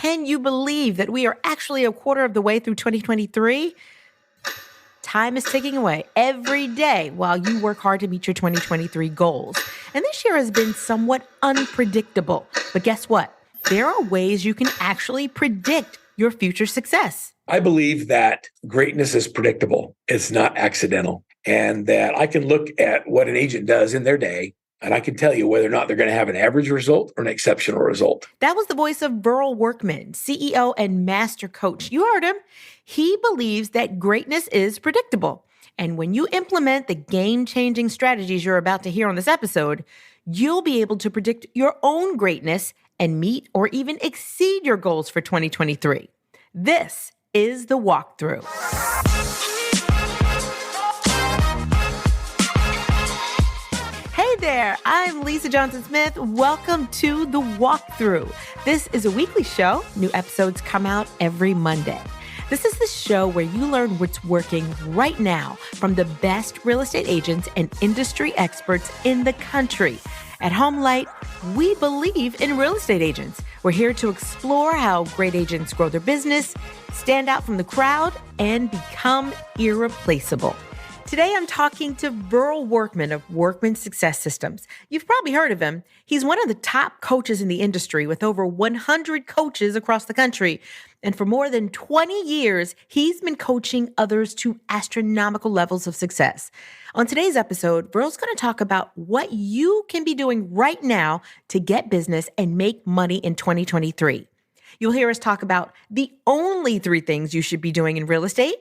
Can you believe that we are actually a quarter of the way through 2023? Time is ticking away every day while you work hard to meet your 2023 goals. And this year has been somewhat unpredictable. But guess what? There are ways you can actually predict your future success. I believe that greatness is predictable. It's not accidental. And that I can look at what an agent does in their day, and I can tell you whether or not they're going to have an average result or an exceptional result. That was the voice of Verl Workman, CEO and master coach. You heard him. He believes that greatness is predictable. And when you implement the game-changing strategies you're about to hear on this episode, you'll be able to predict your own greatness and meet or even exceed your goals for 2023. This is the walkthrough. Hey there, I'm Lisa Johnson-Smith. Welcome to The Walkthrough. This is a weekly show. New episodes come out every Monday. This is the show where you learn what's working right now from the best real estate agents and industry experts in the country. At HomeLight, we believe in real estate agents. We're here to explore how great agents grow their business, stand out from the crowd, and become irreplaceable. Today, I'm talking to Verl Workman of Workman Success Systems. You've probably heard of him. He's one of the top coaches in the industry with over 100 coaches across the country. And for more than 20 years, he's been coaching others to astronomical levels of success. On today's episode, Verl's going to talk about what you can be doing right now to get business and make money in 2023. You'll hear us talk about the only 3 things you should be doing in real estate,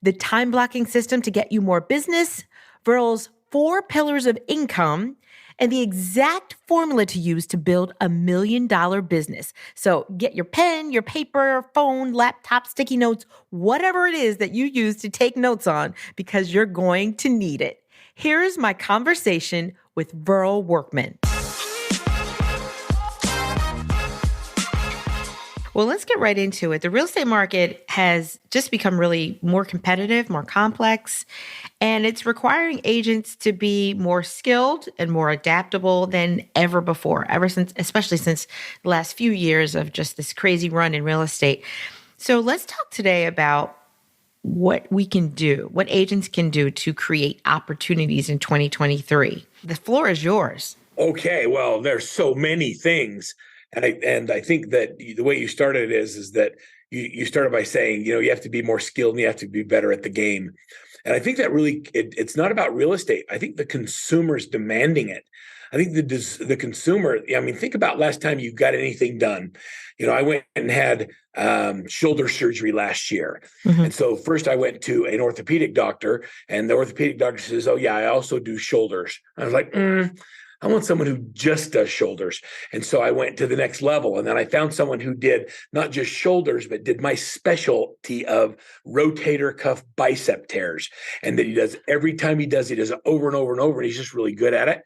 the time blocking system to get you more business, Verl's 4 pillars of income, and the exact formula to use to build $1 million business. So get your pen, your paper, phone, laptop, sticky notes, whatever it is that you use to take notes on, because you're going to need it. Here's my conversation with Verl Workman. Well, let's get right into it. The real estate market has just become really more competitive, more complex, and it's requiring agents to be more skilled and more adaptable than ever before, especially since the last few years of just this crazy run in real estate. So let's talk today about what we can do, what agents can do to create opportunities in 2023. The floor is yours. Okay, well, there's so many things. And I think that the way you started is that you started by saying, you have to be more skilled and you have to be better at the game. And I think that really, it's not about real estate. I think the consumer's demanding it. I think the consumer, think about last time you got anything done. I went and had shoulder surgery last year. Mm-hmm. And so first I went to an orthopedic doctor, and the orthopedic doctor says, oh yeah, I also do shoulders. I was like, I want someone who just does shoulders. And so I went to the next level. And then I found someone who did not just shoulders, but did my specialty of rotator cuff bicep tears. And that he does every time he does it over and over and over. And he's just really good at it.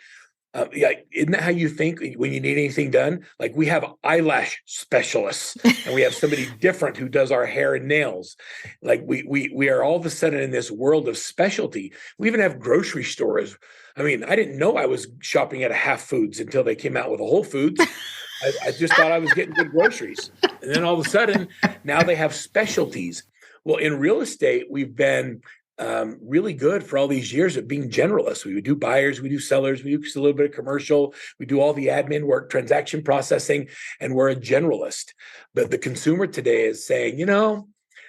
Isn't that how you think when you need anything done? Like, we have eyelash specialists and we have somebody different who does our hair and nails. Like we are all of a sudden in this world of specialty. We even have grocery stores. I didn't know I was shopping at a Half Foods until they came out with a Whole Foods. I just thought I was getting good groceries. And then all of a sudden, now they have specialties. Well, in real estate, we've been really good for all these years at being generalists. We would do buyers, we do sellers, we do a little bit of commercial, we do all the admin work, transaction processing, and we're a generalist. But the consumer today is saying,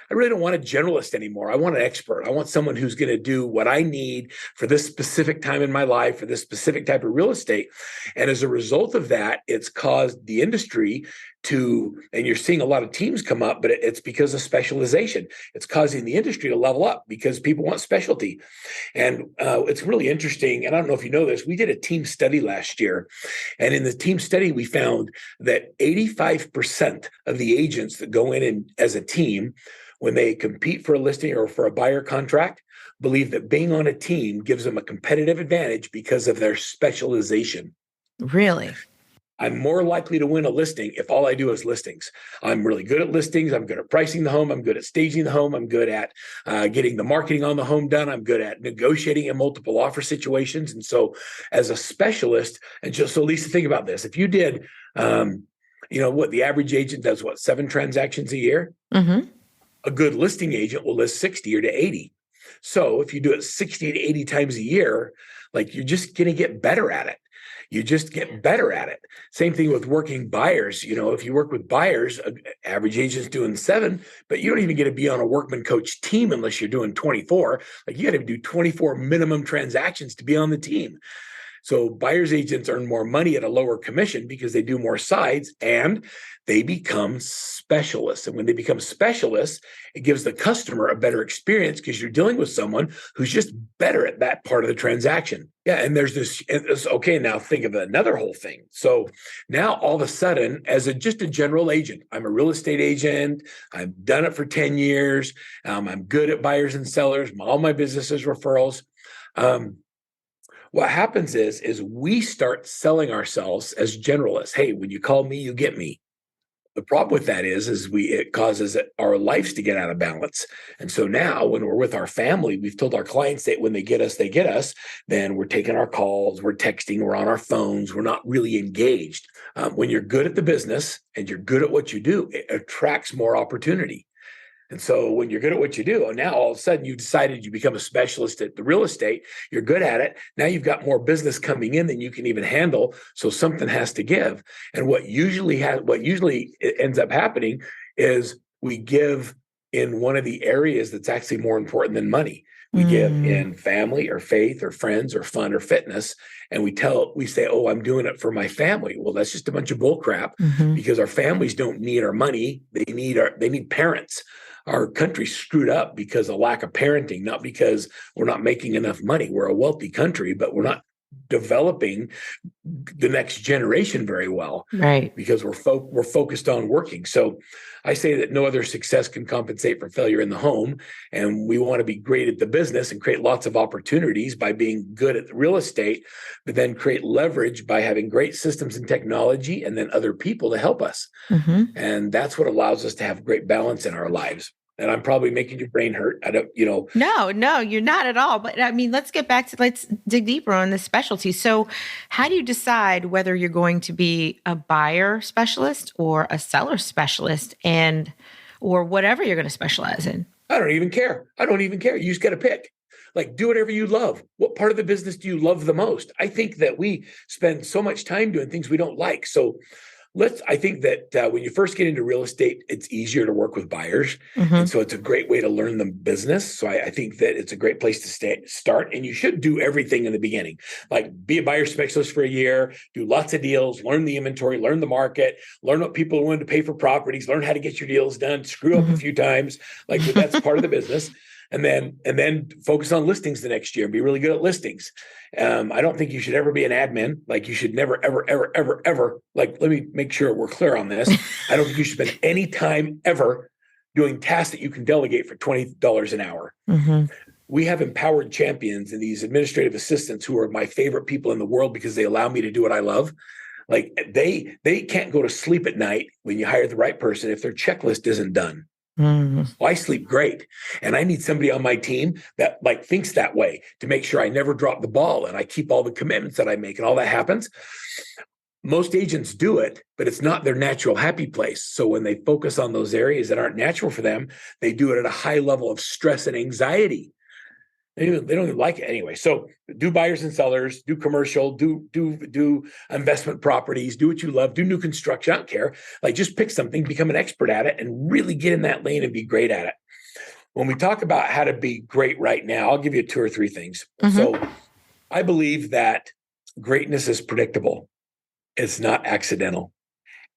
I really don't want a generalist anymore. I want an expert. I want someone who's going to do what I need for this specific time in my life, for this specific type of real estate. And as a result of that, it's caused the industry and you're seeing a lot of teams come up, but it's because of specialization. It's causing the industry to level up because people want specialty. And it's really interesting. And I don't know if you know this, we did a team study last year. And in the team study, we found that 85% of the agents that go in and as a team, when they compete for a listing or for a buyer contract, believe that being on a team gives them a competitive advantage because of their specialization. Really? I'm more likely to win a listing if all I do is listings. I'm really good at listings. I'm good at pricing the home. I'm good at staging the home. I'm good at getting the marketing on the home done. I'm good at negotiating in multiple offer situations. And so as a specialist, and just so Lisa, think about this. If you did You know what? The average agent does what, 7 transactions a year? Mm-hmm. A good listing agent will list 60 or to 80. So if you do it 60 to 80 times a year, like you're just going to get better at it. You just get better at it. Same thing with working buyers. You know, if you work with buyers, average agent's doing 7, but you don't even get to be on a Workman coach team unless you're doing 24. Like you got to do 24 minimum transactions to be on the team. So buyer's agents earn more money at a lower commission because they do more sides and they become specialists. And when they become specialists, it gives the customer a better experience because you're dealing with someone who's just better at that part of the transaction. Yeah. And there's this, okay, now think of another whole thing. So now all of a sudden, as just a general agent, I'm a real estate agent. I've done it for 10 years. I'm good at buyers and sellers. All my business is referrals. What happens is we start selling ourselves as generalists. Hey, when you call me, you get me. The problem with that is it causes our lives to get out of balance. And so now when we're with our family, we've told our clients that when they get us, then we're taking our calls, we're texting, we're on our phones, we're not really engaged. When you're good at the business and you're good at what you do, it attracts more opportunity. And so when you're good at what you do, and now all of a sudden you decided you become a specialist at the real estate, you're good at it. Now you've got more business coming in than you can even handle. So something has to give. And what usually ends up happening is we give in one of the areas that's actually more important than money. We give in family or faith or friends or fun or fitness. And we say, oh, I'm doing it for my family. Well, that's just a bunch of bull crap because our families don't need our money. They need parents. Our country's screwed up because of lack of parenting, not because we're not making enough money. We're a wealthy country, but we're not developing the next generation very well, right? Because we're focused on working. So I say that no other success can compensate for failure in the home, and we want to be great at the business and create lots of opportunities by being good at the real estate, but then create leverage by having great systems and technology, and then other people to help us. And that's what allows us to have great balance in our lives. And I'm probably making your brain hurt. I don't, No, you're not at all. But I mean, let's dig deeper on the specialty. So how do you decide whether you're going to be a buyer specialist or a seller specialist or whatever you're going to specialize in? I don't even care. You just got to pick. Like, do whatever you love. What part of the business do you love the most? I think that we spend so much time doing things we don't like. So I think that when you first get into real estate, it's easier to work with buyers. And so it's a great way to learn the business. So I think that it's a great place to start. And you should do everything in the beginning, like be a buyer specialist for a year, do lots of deals, learn the inventory, learn the market, learn what people are willing to pay for properties, learn how to get your deals done, screw up a few times. Like that's part of the business. And then focus on listings the next year and be really good at listings. I don't think you should ever be an admin. Like you should never, ever, ever, ever, ever. Like, let me make sure we're clear on this. I don't think you should spend any time ever doing tasks that you can delegate for $20 an hour. We have empowered champions and these administrative assistants who are my favorite people in the world because they allow me to do what I love. Like they can't go to sleep at night when you hire the right person if their checklist isn't done. Well, I sleep great. And I need somebody on my team that thinks that way to make sure I never drop the ball and I keep all the commitments that I make and all that happens. Most agents do it, but it's not their natural happy place. So when they focus on those areas that aren't natural for them, they do it at a high level of stress and anxiety. They don't even like it anyway. So do buyers and sellers, do commercial, do investment properties, do what you love, do new construction. I don't care. Just pick something, become an expert at it, and really get in that lane and be great at it. When we talk about how to be great right now, I'll give you 2 or 3 things. So I believe that greatness is predictable. It's not accidental.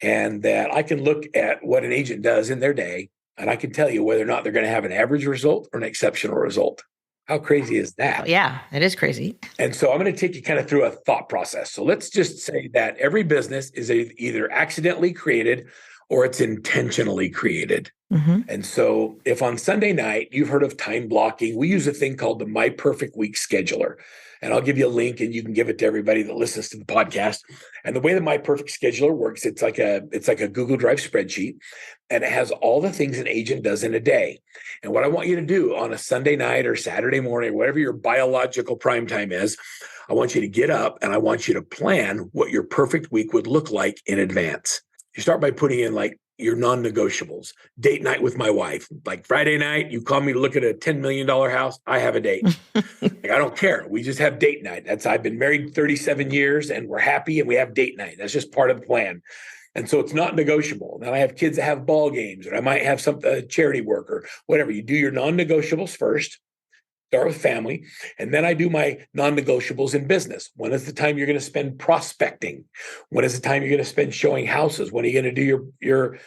And that I can look at what an agent does in their day, and I can tell you whether or not they're going to have an average result or an exceptional result. How crazy is that? Yeah, it is crazy. And so I'm going to take you kind of through a thought process. So let's just say that every business is either accidentally created or it's intentionally created. And so if on Sunday night, you've heard of time blocking, we use a thing called the My Perfect Week Scheduler. And I'll give you a link and you can give it to everybody that listens to the podcast. And the way the My Perfect Scheduler works, it's like a Google Drive spreadsheet, and it has all the things an agent does in a day. And what I want you to do on a Sunday night or Saturday morning, whatever your biological prime time is, I want you to get up and I want you to plan what your perfect week would look like in advance. You start by putting in like your non-negotiables. Date night with my wife. Like Friday night, you call me to look at a $10 million house. I have a date. Like, I don't care. We just have date night. I've been married 37 years and we're happy and we have date night. That's just part of the plan. And so it's not negotiable. Now I have kids that have ball games, or I might have some charity work or whatever. You do your non-negotiables first. Start with family, and then I do my non-negotiables in business. When is the time you're going to spend prospecting? When is the time you're going to spend showing houses? When are you going to do your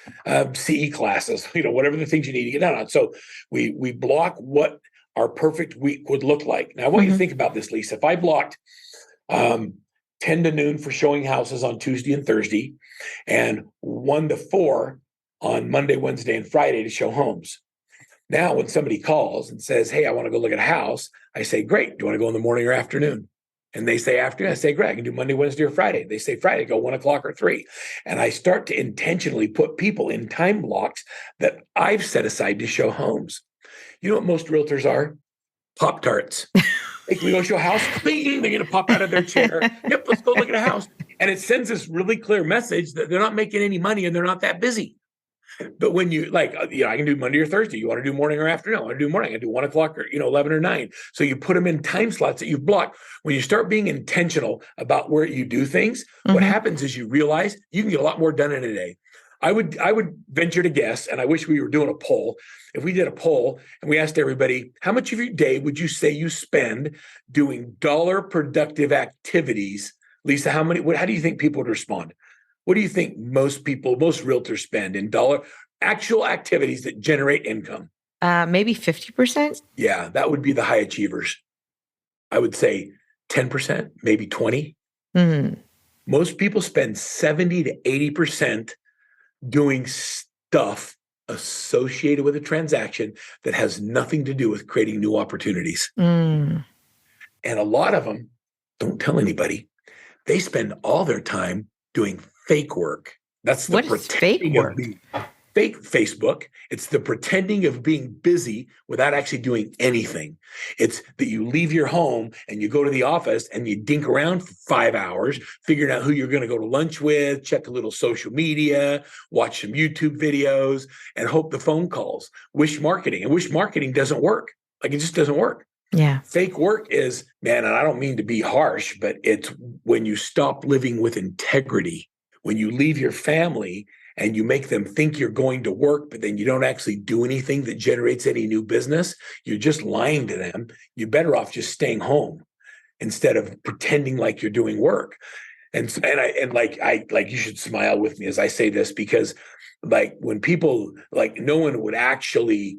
CE classes? Whatever the things you need to get done on. So we block what our perfect week would look like. Now I want you to think about this, Lisa. If I blocked 10 to noon for showing houses on Tuesday and Thursday, and 1 to 4 on Monday, Wednesday, and Friday to show homes. Now, when somebody calls and says, hey, I want to go look at a house, I say, great. Do you want to go in the morning or afternoon? And they say afternoon. I say, great. I can do Monday, Wednesday, or Friday. They say Friday, go 1 o'clock or 3. And I start to intentionally put people in time blocks that I've set aside to show homes. You know what most realtors are? Pop-Tarts. Hey, can we go show a house? They're going to pop out of their chair. Yep, let's go look at a house. And it sends this really clear message that they're not making any money and they're not that busy. But when you I can do Monday or Thursday. You want to do morning or afternoon? I want to do morning. I do 1 o'clock or 11 or 9. So you put them in time slots that you've blocked. When you start being intentional about where you do things, what happens is you realize you can get a lot more done in a day. I would venture to guess, and I wish we were doing a poll. If we did a poll and we asked everybody, how much of your day would you say you spend doing dollar productive activities? Lisa, how do you think people would respond? What do you think most realtors spend in actual activities that generate income? Maybe 50%. Yeah, that would be the high achievers. I would say 10%, maybe 20. Most people spend 70 to 80% doing stuff associated with a transaction that has nothing to do with creating new opportunities. And a lot of them don't tell anybody. They spend all their time doing fake work. That's the pretending of being fake Facebook. It's the pretending of being busy without actually doing anything. It's that you leave your home and you go to the office and you dink around for 5 hours, figuring out who you're going to go to lunch with, check a little social media, watch some YouTube videos, and hope the phone calls. Wish marketing. And wish marketing doesn't work. Like, it just doesn't work. Yeah. Fake work is, man, and I don't mean to be harsh, but it's when you stop living with integrity. When you leave your family and you make them think you're going to work, but then you don't actually do anything that generates any new business, you're just lying to them. You're better off just staying home instead of pretending like you're doing work. And you should smile with me as I say this, because like when people, like, no one would actually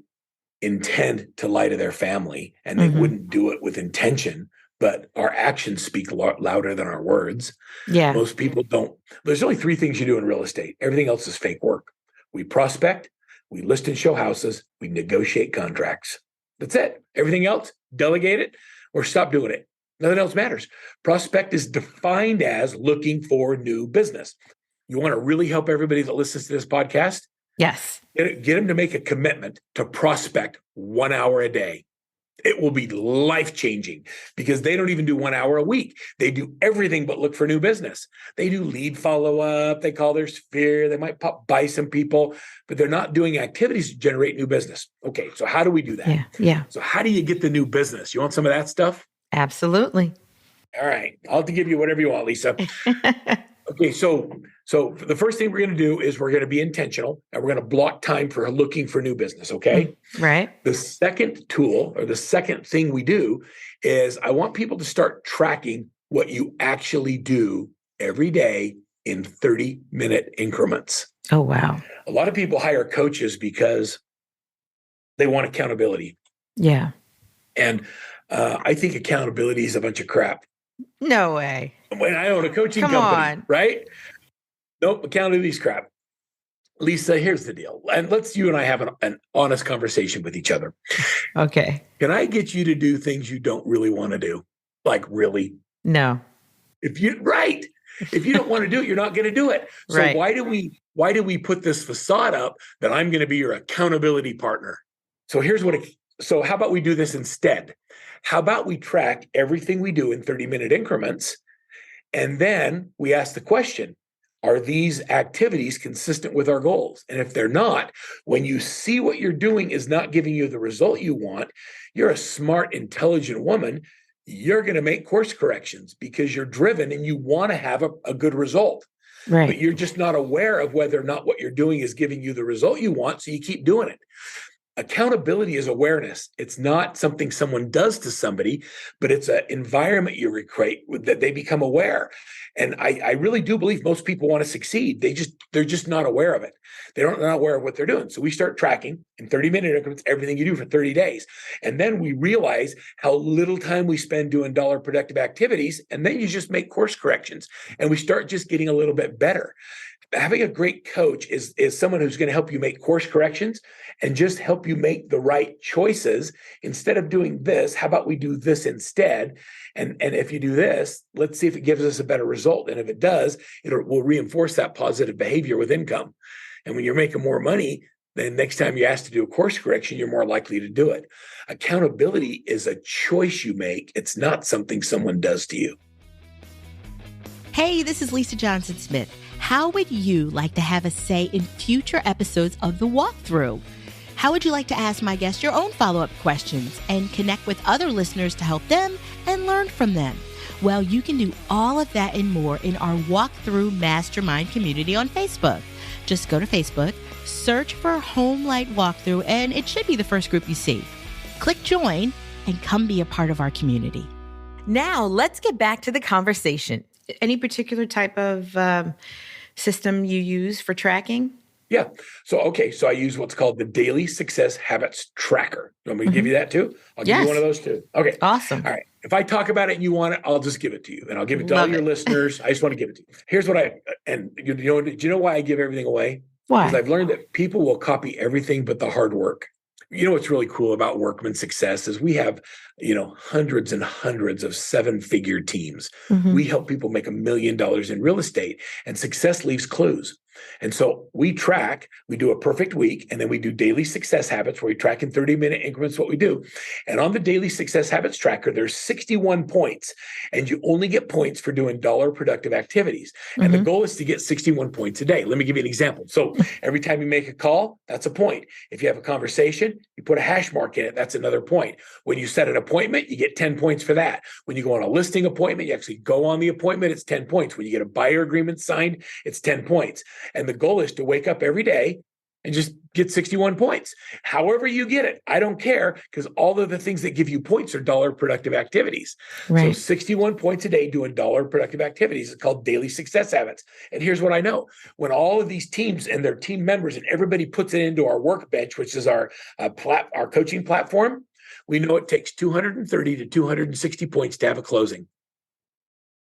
intend to lie to their family, and they wouldn't do it with intention. But our actions speak louder than our words. Yeah. Most people don't. There's only 3 things you do in real estate. Everything else is fake work. We prospect, we list and show houses, we negotiate contracts. That's it. Everything else, delegate it or stop doing it. Nothing else matters. Prospect is defined as looking for new business. You want to really help everybody that listens to this podcast? Yes. Get them to make a commitment to prospect 1 hour a day. It will be life-changing, because they don't even do 1 hour a week. They do everything but look for new business. They do lead follow-up. They call their sphere. They might pop by some people, but they're not doing activities to generate new business. Okay, so how do we do that? Yeah. So how do you get the new business? You want some of that stuff? Absolutely. All right. I'll have to give you whatever you want, Lisa. Okay, so the first thing we're going to do is we're going to be intentional, and we're going to block time for looking for new business, okay? Right. The second tool, or the second thing we do, is I want people to start tracking what you actually do every day in 30-minute increments. Oh, wow. A lot of people hire coaches because they want accountability. Yeah. And I think accountability is a bunch of crap. No way. When I own a coaching Come company, on. right? Nope, accountability is crap. Lisa, here's the deal. And you and I have an honest conversation with each other. Okay. Can I get you to do things you don't really want to do? Like, really? No. If you don't want to do it, you're not going to do it. So Right. why do we put this facade up that I'm going to be your accountability partner? So so how about we do this instead? How about we track everything we do in 30-minute increments? And then we ask the question, are these activities consistent with our goals? And if they're not, when you see what you're doing is not giving you the result you want, you're a smart, intelligent woman. You're going to make course corrections because you're driven and you want to have a good result. Right. But you're just not aware of whether or not what you're doing is giving you the result you want. So you keep doing it. Accountability is awareness. It's not something someone does to somebody, but it's an environment you create that they become aware. And I really do believe most people want to succeed. They're just not aware of it. They're not aware of what they're doing. So we start tracking in 30-minute increments everything you do for 30 days. And then we realize how little time we spend doing dollar productive activities. And then you just make course corrections. And we start just getting a little bit better. Having a great coach is someone who's going to help you make course corrections and just help you make the right choices. Instead of doing this, how about we do this instead? And if you do this, let's see if it gives us a better result. And if it does, it will reinforce that positive behavior with income. And when you're making more money, then next time you're asked to do a course correction, you're more likely to do it. Accountability is a choice you make. It's not something someone does to you. Hey, this is Lisa Johnson Smith. How would you like to have a say in future episodes of The Walkthrough? How would you like to ask my guests your own follow-up questions and connect with other listeners to help them and learn from them? Well, you can do all of that and more in our Walkthrough Mastermind community on Facebook. Just go to Facebook, search for Home Light Walkthrough, and it should be the first group you see. Click join and come be a part of our community. Now, let's get back to the conversation. Any particular type of system you use for tracking? Yeah. So I use what's called the Daily Success Habits Tracker. You want me to give you that too? I'll give you one of those too. Okay. Awesome. All right. If I talk about it and you want it, I'll just give it to you. And I'll give it to all your listeners. I just want to give it to you. Here's what do you know why I give everything away? Why? Because I've learned that people will copy everything but the hard work. You know what's really cool about Workman Success is we have, hundreds and hundreds of 7-figure teams. Mm-hmm. We help people make $1 million in real estate, and success leaves clues. And so we do a perfect week, and then we do daily success habits where we track in 30-minute increments what we do. And on the daily success habits tracker, there's 61 points, and you only get points for doing dollar productive activities. Mm-hmm. And the goal is to get 61 points a day. Let me give you an example. So every time you make a call, that's a point. If you have a conversation, you put a hash mark in it, that's another point. When you set an appointment, you get 10 points for that. When you go on a listing appointment, you actually go on the appointment, it's 10 points. When you get a buyer agreement signed, it's 10 points. And the goal is to wake up every day and just get 61 points. However you get it, I don't care, because all of the things that give you points are dollar productive activities. Right. So 61 points a day doing dollar productive activities is called daily success habits. And here's what I know. When all of these teams and their team members and everybody puts it into our workbench, which is our coaching platform, we know it takes 230 to 260 points to have a closing.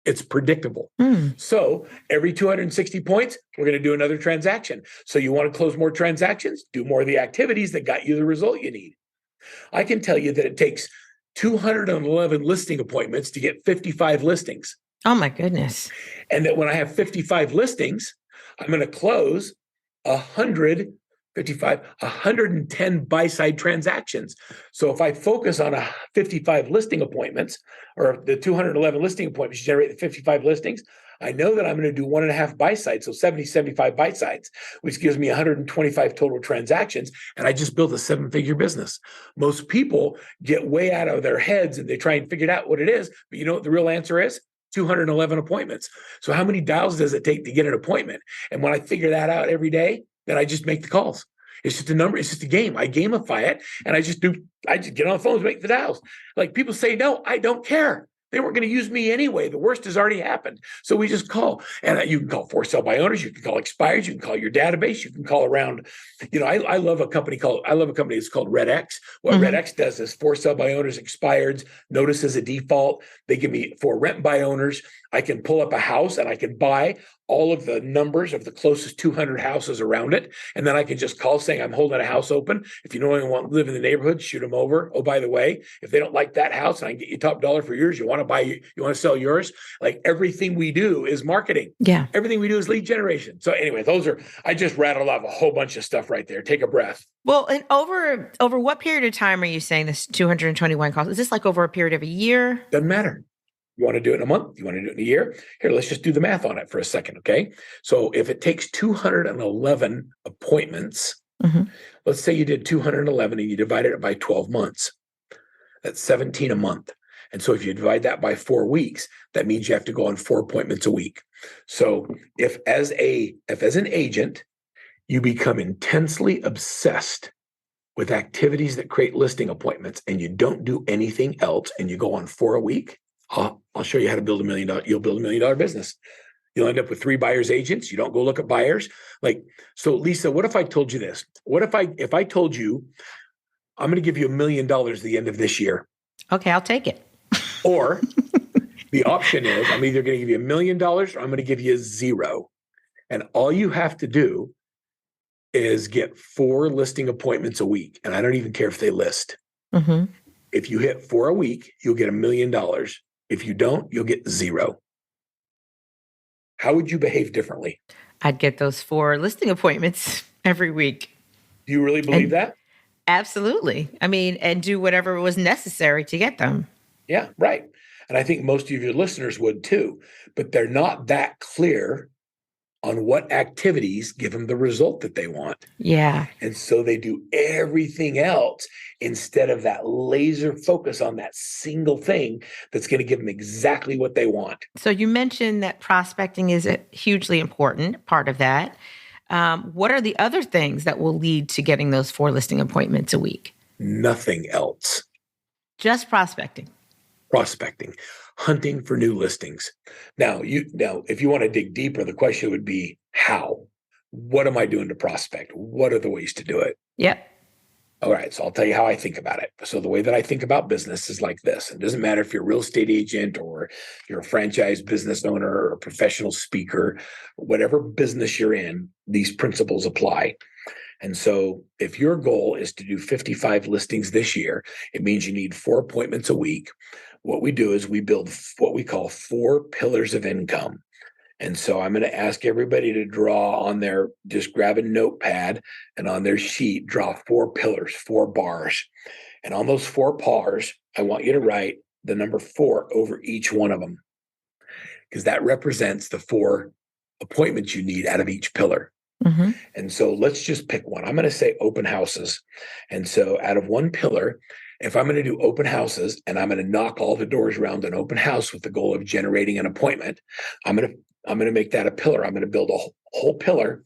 It's predictable. So every 260 points, we're going to do another transaction. So you want to close more transactions, do more of the activities that got you the result you need. I can tell you that it takes 211 listing appointments to get 55 listings. Oh my goodness. And that when I have 55 listings, I'm going to close 110 buy-side transactions. So if I focus on 55 listing appointments, or the 211 listing appointments generate the 55 listings, I know that I'm going to do 1.5 buy-sides, so 75 buy-sides, which gives me 125 total transactions, and I just built a 7-figure business. Most people get way out of their heads and they try and figure out what it is, but you know what the real answer is? 211 appointments. So how many dials does it take to get an appointment? And when I figure that out every day, then I just make the calls. It's just a number. It's just a game. I gamify it, and I just get on the phone and make the dials. Like people say, no, I don't care. They weren't going to use me anyway. The worst has already happened. So we just call. And you can call for sale by owners. You can call expireds. You can call your database. You can call around. I love a company that's called Red X. What Red X does is for sale by owners, expireds, notice as a default. They give me for rent by owners. I can pull up a house and I can buy all of the numbers of the closest 200 houses around it. And then I can just call saying, I'm holding a house open. If you know anyone want to live in the neighborhood, shoot them over. Oh, by the way, if they don't like that house and I can get you top dollar for yours, you want to sell yours. Like everything we do is marketing. Yeah. Everything we do is lead generation. So anyway, I just rattled off a whole bunch of stuff right there. Take a breath. Well, and over what period of time are you saying this 221 calls? Is this like over a period of a year? Doesn't matter. You want to do it in a month? You want to do it in a year? Here, let's just do the math on it for a second, okay? So if it takes 211 appointments, let's say you did 211 and you divided it by 12 months. That's 17 a month. And so if you divide that by 4 weeks, that means you have to go on 4 appointments a week. So if as an agent, you become intensely obsessed with activities that create listing appointments and you don't do anything else and you go on 4 a week, I'll show you how to build $1 million. You'll build $1 million business. You'll end up with 3 buyers agents. You don't go look at buyers. So Lisa, what if I told you this? What if I told you, I'm going to give you $1 million at the end of this year? Okay, I'll take it. Or the option is I'm either going to give you $1 million or I'm going to give you 0. And all you have to do is get 4 listing appointments a week. And I don't even care if they list. If you hit 4 a week, you'll get $1 million. If you don't, you'll get 0. How would you behave differently? I'd get those 4 listing appointments every week. Do you really believe that? Absolutely. I mean, and do whatever was necessary to get them. Yeah, right. And I think most of your listeners would too, but they're not that clear on what activities give them the result that they want. Yeah. And so they do everything else instead of that laser focus on that single thing that's going to give them exactly what they want. So you mentioned that prospecting is a hugely important part of that. What are the other things that will lead to getting those 4 listing appointments a week? Nothing else. Just prospecting. Prospecting, hunting for new listings. Now, if you want to dig deeper, the question would be how? What am I doing to prospect? What are the ways to do it? Yep. All right. So I'll tell you how I think about it. So the way that I think about business is like this. It doesn't matter if you're a real estate agent or you're a franchise business owner or a professional speaker, whatever business you're in, these principles apply. And so if your goal is to do 55 listings this year, it means you need 4 appointments a week. What we do is we build what we call 4 pillars of income. And so I'm going to ask everybody to draw on just grab a notepad and on their sheet, draw 4 pillars, 4 bars. And on those 4 bars, I want you to write the number 4 over each one of them, because that represents the 4 appointments you need out of each pillar. And so let's just pick one. I'm going to say open houses. And so out of one pillar, if I'm going to do open houses and I'm going to knock all the doors around an open house with the goal of generating an appointment, I'm going to make that a pillar. I'm going to build a whole pillar.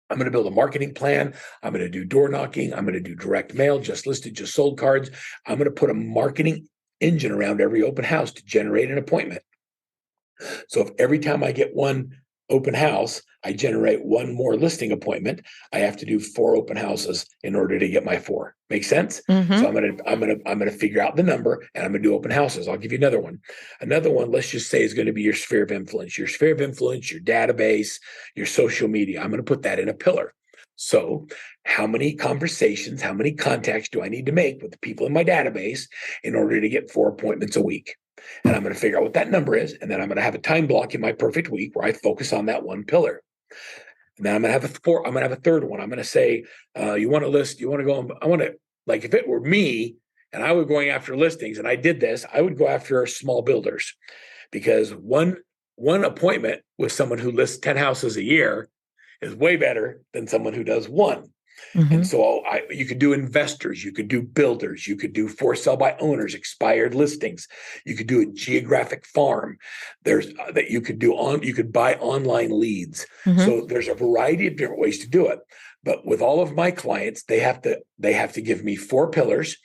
I'm going to build a marketing plan. I'm going to do door knocking. I'm going to do direct mail, just listed, just sold cards. I'm going to put a marketing engine around every open house to generate an appointment. So if every time I get one open house, I generate 1 more listing appointment, I have to do 4 open houses in order to get my 4. Make sense? So I'm gonna figure out the number and I'm gonna do open houses. I'll give you another one. Another one, let's just say, is going to be your sphere of influence. Your sphere of influence, your database, your social media. I'm going to put that in a pillar. So how many conversations, how many contacts do I need to make with the people in my database in order to get 4 appointments a week? And I'm going to figure out what that number is. And then I'm going to have a time block in my perfect week where I focus on that one pillar. And then I'm going to have a third one. I'm going to say, you want to list, you want to go, I want to, like, if it were me and I were going after listings and I did this, I would go after small builders, because one appointment with someone who lists 10 houses a year is way better than someone who does 1. And so you could do investors, you could do builders, you could do for sale by owners, expired listings, you could do a geographic farm. There's that you could do you could buy online leads. So there's a variety of different ways to do it. But with all of my clients, they have to give me 4 pillars,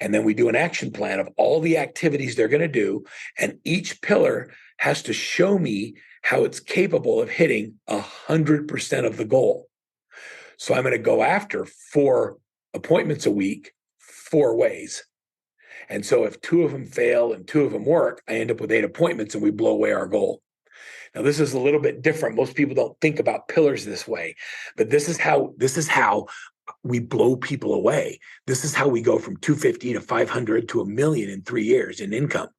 and then we do an action plan of all the activities they're going to do, and each pillar has to show me how it's capable of hitting 100% of the goal. So I'm going to go after 4 appointments a week, 4 ways. And so if 2 of them fail and 2 of them work, I end up with 8 appointments and we blow away our goal. Now, this is a little bit different. Most people don't think about pillars this way, but this is how we blow people away. This is how we go from 250 to 500 to $1 million in 3 years in income,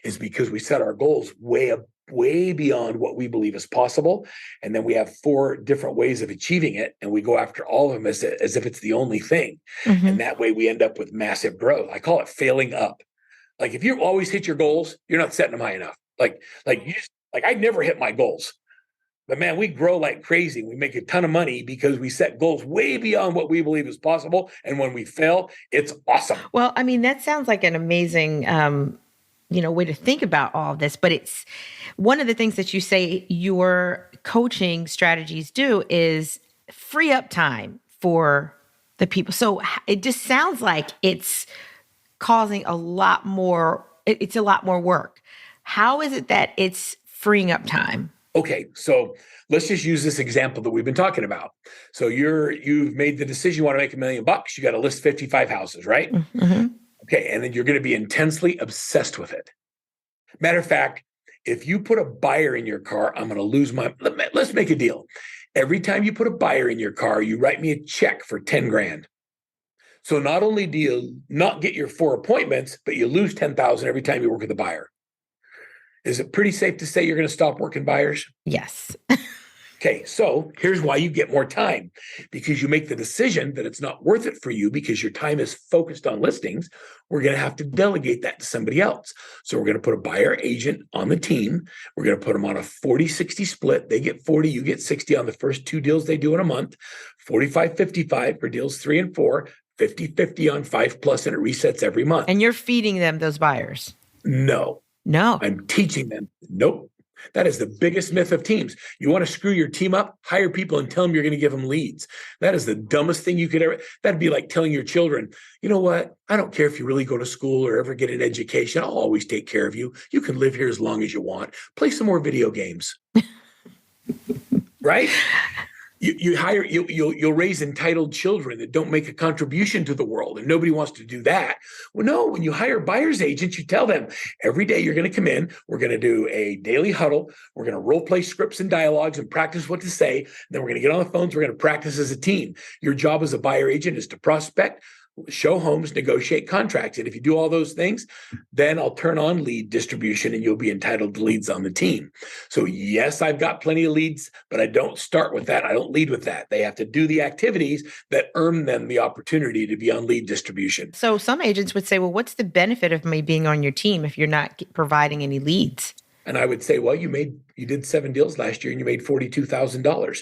is because we set our goals way beyond what we believe is possible. And then we have 4 different ways of achieving it. And we go after all of them as if it's the only thing. And that way we end up with massive growth. I call it failing up. Like if you always hit your goals, you're not setting them high enough. Like I never hit my goals. But man, we grow like crazy. We make a ton of money because we set goals way beyond what we believe is possible. And when we fail, it's awesome. Well, I mean, that sounds like an amazing, way to think about all of this. But it's one of the things that you say your coaching strategies do is free up time for the people. So it just sounds like it's causing a lot more. It's a lot more work. How is it that it's freeing up time? Okay, so let's just use this example that we've been talking about. So you've made the decision you want to make $1 million. You got to list 55 houses, right? Mm-hmm. Okay, and then you're going to be intensely obsessed with it. Matter of fact, if you put a buyer in your car, I'm going to lose my. Let's make a deal. Every time you put a buyer in your car, you write me a check for 10 grand. So not only do you not get your 4 appointments, but you lose 10,000 every time you work with a buyer. Is it pretty safe to say you're going to stop working buyers? Yes. Okay, so here's why you get more time. Because you make the decision that it's not worth it for you because your time is focused on listings. We're going to have to delegate that to somebody else. So we're going to put a buyer agent on the team. We're going to put them on a 40-60 split. They get 40, you get 60 on the first 2 deals they do in a month, 45-55 for deals 3 and 4, 50-50 on 5+, and it resets every month. And you're feeding them those buyers? No. I'm teaching them. Nope. That is the biggest myth of teams. You want to screw your team up, hire people and tell them you're going to give them leads. That is the dumbest thing you could ever. That'd be like telling your children, you know what? I don't care if you really go to school or ever get an education. I'll always take care of you. You can live here as long as you want. Play some more video games. Right? You'll raise entitled children that don't make a contribution to the world, and nobody wants to do that. Well, no, when you hire buyer's agents, you tell them every day you're going to come in, we're going to do a daily huddle, we're going to role play scripts and dialogues and practice what to say, then we're going to get on the phones, we're going to practice as a team. Your job as a buyer agent is to prospect, show homes, negotiate contracts. And if you do all those things, then I'll turn on lead distribution and you'll be entitled to leads on the team. So yes, I've got plenty of leads, but I don't start with that. I don't lead with that. They have to do the activities that earn them the opportunity to be on lead distribution. So some agents would say, well, what's the benefit of me being on your team if you're not providing any leads? And I would say, well, you did 7 deals last year and you made $42,000.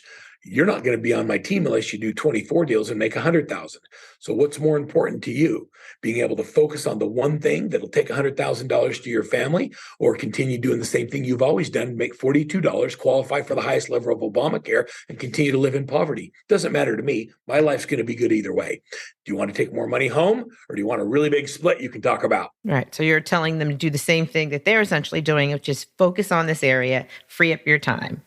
You're not going to be on my team unless you do 24 deals and make 100,000. So what's more important to you? Being able to focus on the one thing that'll take $100,000 to your family, or continue doing the same thing you've always done, make $42, qualify for the highest level of Obamacare, and continue to live in poverty? Doesn't matter to me. My life's going to be good either way. Do you want to take more money home, or do you want a really big split you can talk about? Right. So you're telling them to do the same thing that they're essentially doing, of just focus on this area, free up your time,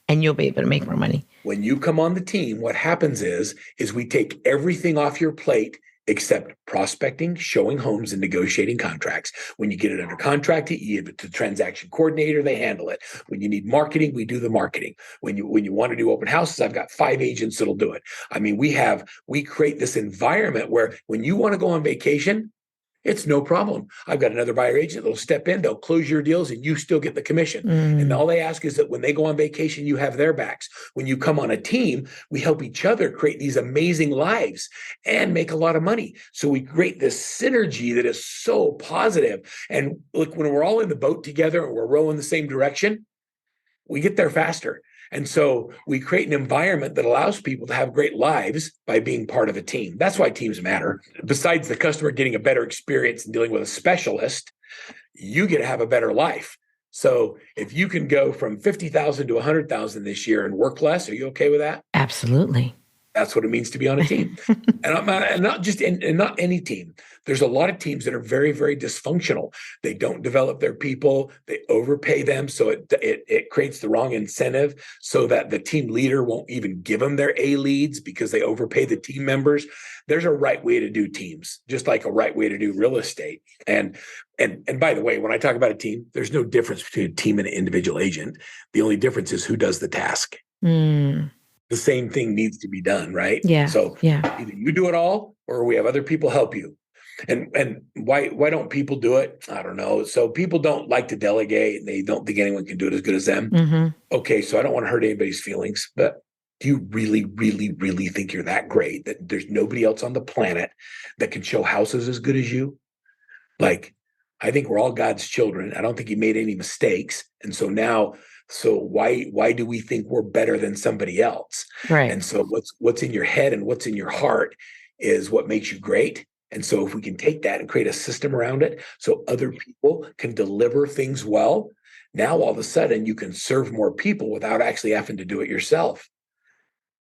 and you'll be able to make more money. When you come on the team, what happens is we take everything off your plate except prospecting, showing homes, and negotiating contracts. When you get it under contract, you give it to the transaction coordinator, they handle it. When you need marketing, we do the marketing. When you want to do open houses, I've got 5 agents that'll do it. I mean, we create this environment where when you want to go on vacation, it's no problem. I've got another buyer agent that'll step in, they'll close your deals, and you still get the commission. And all they ask is that when they go on vacation, you have their backs. When you come on a team, we help each other create these amazing lives and make a lot of money. So we create this synergy that is so positive. And look, when we're all in the boat together and we're rowing the same direction, we get there faster. And so we create an environment that allows people to have great lives by being part of a team. That's why teams matter. Besides the customer getting a better experience and dealing with a specialist, you get to have a better life. So if you can go from 50,000 to 100,000 this year and work less, are you okay with that? Absolutely. That's what it means to be on a team. and not any team. There's a lot of teams that are very, very dysfunctional. They don't develop their people. They overpay them. So it creates the wrong incentive so that the team leader won't even give them their A leads because they overpay the team members. There's a right way to do teams, just like a right way to do real estate. And by the way, when I talk about a team, there's no difference between a team and an individual agent. The only difference is who does the task. The same thing needs to be done, right? Yeah. So either you do it all or we have other people help you. And why don't people do it? I don't know. So people don't like to delegate. They don't think anyone can do it as good as them. Okay, so I don't want to hurt anybody's feelings, but do you really, really, really think you're that great that there's nobody else on the planet that can show houses as good as you? Like, I think we're all God's children. I don't think he made any mistakes. And so now, why do we think we're better than somebody else? Right. And so what's in your head and what's in your heart is what makes you great. And so if we can take that and create a system around it so other people can deliver things well, now all of a sudden you can serve more people without actually having to do it yourself.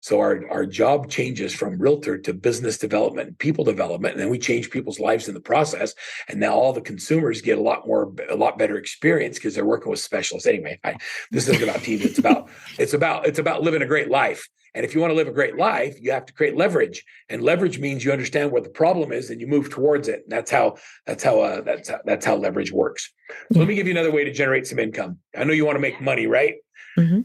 So our job changes from realtor to business development, people development, and then we change people's lives in the process. And now all the consumers get a lot better experience because they're working with specialists. Anyway, this isn't about teams. It's about living a great life. And if you want to live a great life, you have to create leverage. And leverage means you understand what the problem is and you move towards it. And that's how leverage works. So let me give you another way to generate some income. I know you want to make money, right? Mm-hmm.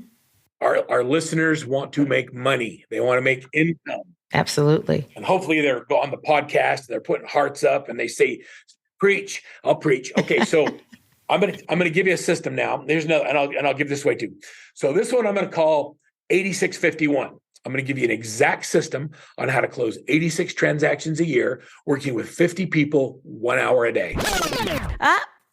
Our listeners want to make money. They want to make income. Absolutely. And hopefully they're on the podcast, they're putting hearts up and they say, preach, I'll preach. Okay. So I'm going to give you a system now. There's no, and I'll give this away too. So this one I'm going to call 8651. I'm going to give you an exact system on how to close 86 transactions a year, working with 50 people, 1 hour a day.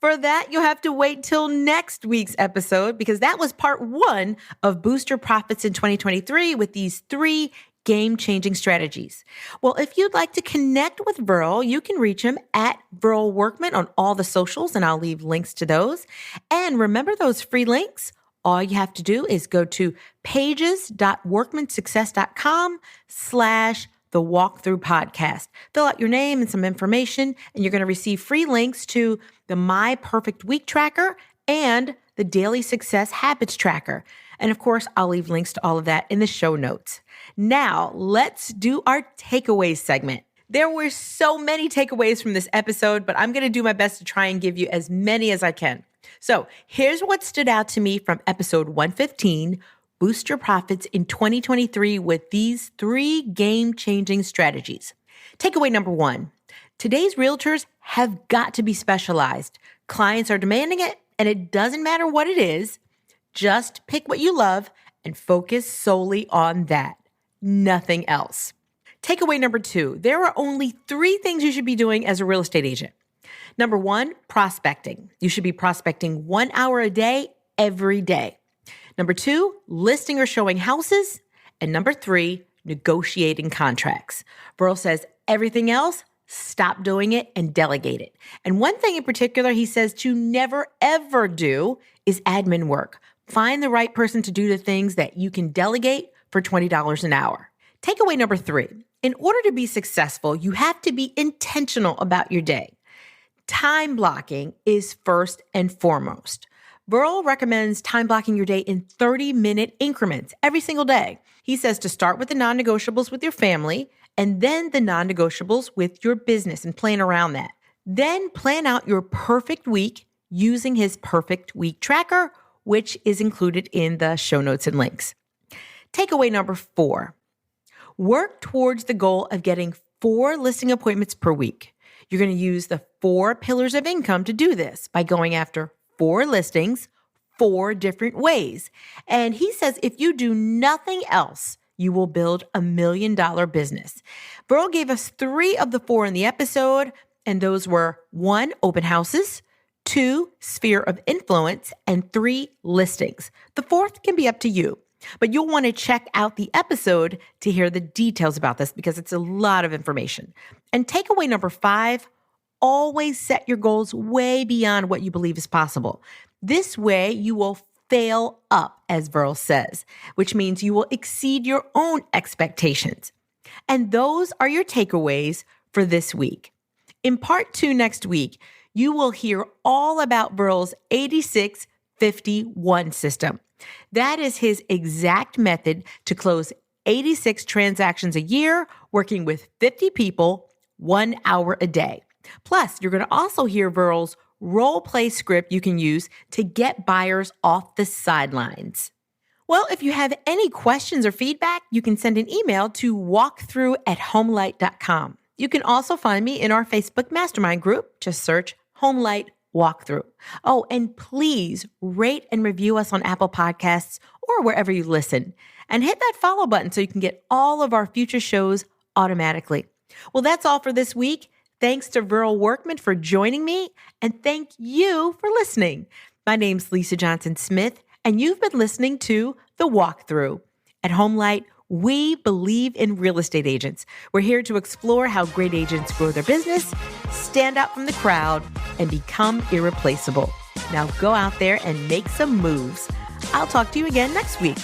For that, you'll have to wait till next week's episode because that was part 1 of Boost Your Profits in 2023 with these 3 game-changing strategies. Well, if you'd like to connect with Verl, you can reach him at Verl Workman on all the socials, and I'll leave links to those. And remember those free links? All you have to do is go to pages.workmansuccess.com/the Walkthrough Podcast. Fill out your name and some information, and you're going to receive free links to the My Perfect Week Tracker and the Daily Success Habits Tracker. And of course, I'll leave links to all of that in the show notes. Now, let's do our takeaways segment. There were so many takeaways from this episode, but I'm going to do my best to try and give you as many as I can. So here's what stood out to me from episode 115, Boost Your Profits in 2023 with these 3 game-changing strategies. Takeaway number 1, today's realtors have got to be specialized. Clients are demanding it, and it doesn't matter what it is. Just pick what you love and focus solely on that. Nothing else. Takeaway number 2, there are only 3 things you should be doing as a real estate agent. Number 1, prospecting. You should be prospecting 1 hour a day, every day. Number 2, listing or showing houses. And number 3, negotiating contracts. Verl says everything else, stop doing it and delegate it. And one thing in particular he says to never, ever do is admin work. Find the right person to do the things that you can delegate for $20 an hour. Takeaway number 3, in order to be successful, you have to be intentional about your day. Time blocking is first and foremost. Verl recommends time blocking your day in 30-minute increments every single day. He says to start with the non-negotiables with your family and then the non-negotiables with your business and plan around that. Then plan out your perfect week using his perfect week tracker, which is included in the show notes and links. Takeaway number 4, work towards the goal of getting 4 listing appointments per week. You're going to use the 4 pillars of income to do this by going after 4 listings, 4 different ways. And he says if you do nothing else, you will build $1 million business. Verl gave us 3 of the 4 in the episode, and those were 1, open houses, 2, sphere of influence, and 3, listings. The 4th can be up to you, but you'll want to check out the episode to hear the details about this because it's a lot of information. And takeaway number 5, always set your goals way beyond what you believe is possible. This way you will fail up, as Verl says, which means you will exceed your own expectations. And those are your takeaways for this week. In part 2 next week, you will hear all about Verl's 86-51 system. That is his exact method to close 86 transactions a year, working with 50 people, 1 hour a day. Plus, you're going to also hear Verl's role play script you can use to get buyers off the sidelines. Well, if you have any questions or feedback, you can send an email to walkthrough@homelight.com. You can also find me in our Facebook mastermind group. Just search Homelight Walkthrough. Oh, and please rate and review us on Apple Podcasts or wherever you listen. And hit that follow button so you can get all of our future shows automatically. Well, that's all for this week. Thanks to Verl Workman for joining me, and thank you for listening. My name's Lisa Johnson Smith, and you've been listening to The Walkthrough. At Homelight, we believe in real estate agents. We're here to explore how great agents grow their business, stand out from the crowd, and become irreplaceable. Now go out there and make some moves. I'll talk to you again next week.